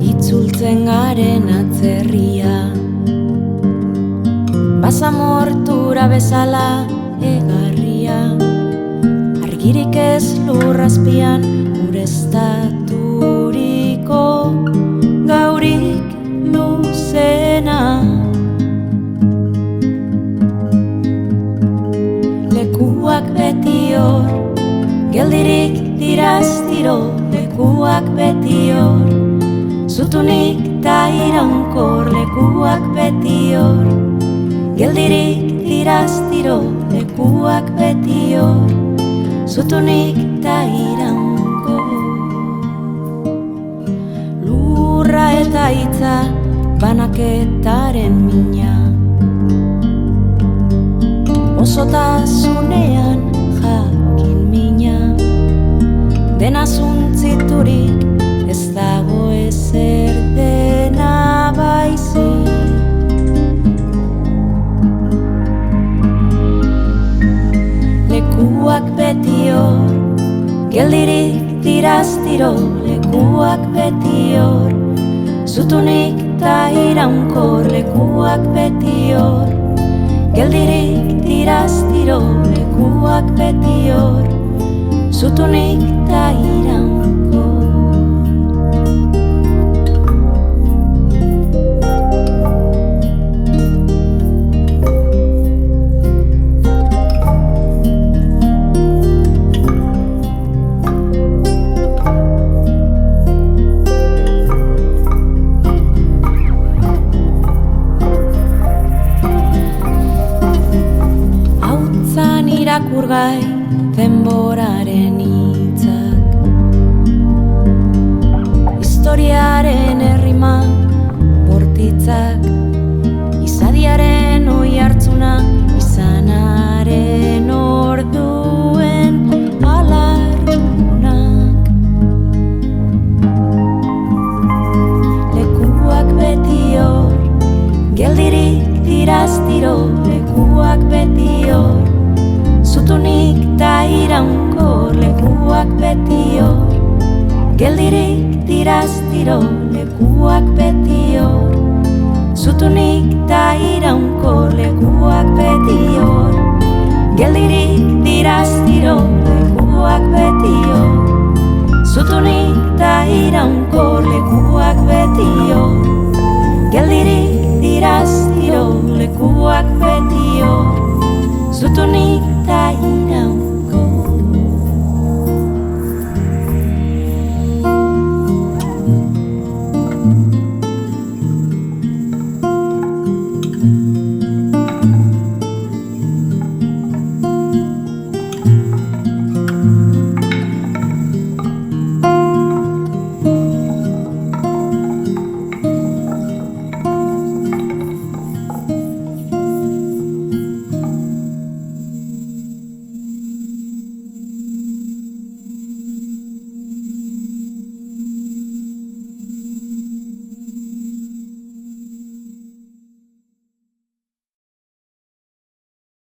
itzultzen garen atzerria, basamortura bezala egarria, argirik ez lurrazpian ureztaturiko gaurik luzena. Lekuak beti hor, geldirik dirastiro, lekuak beti hor, zutunik ta iraunkor, lekuak beti hor, geldirik dirastiro, lekuak beti hor, zutunik ta iraunkor. Lurra eta hitza banaketaren mina, osotasunean jakin mina, dena zuntziturik ez dago ezer, dena baizik. Lekuak beti hor, geldirik dirastiro, lekuak beti hor, zutunik ta iraunkor, lekuak beti hor, geldirik dirastiro, lekuak beti hor, zutunik ta iraunkor. Irakurgai denboraren hitzak, historiaren errimak bortitzak, izadiaren oihartzuna, izanaren orduen alargunak. Lekuak beti hor, geldirik dirastiro, lekuak beti hor, zutunik ta iraunkor, lekuak beti hor, geldirik dirastiro, lekuak beti hor, zutunik ta iraunkor, lekuak beti hor, geldirik dirastiro, lekuak beti hor, zutunik ta iraunkor, lekuak beti hor, geldirik dirastiro, lekuak beti hor, zutunik ta iraunkor.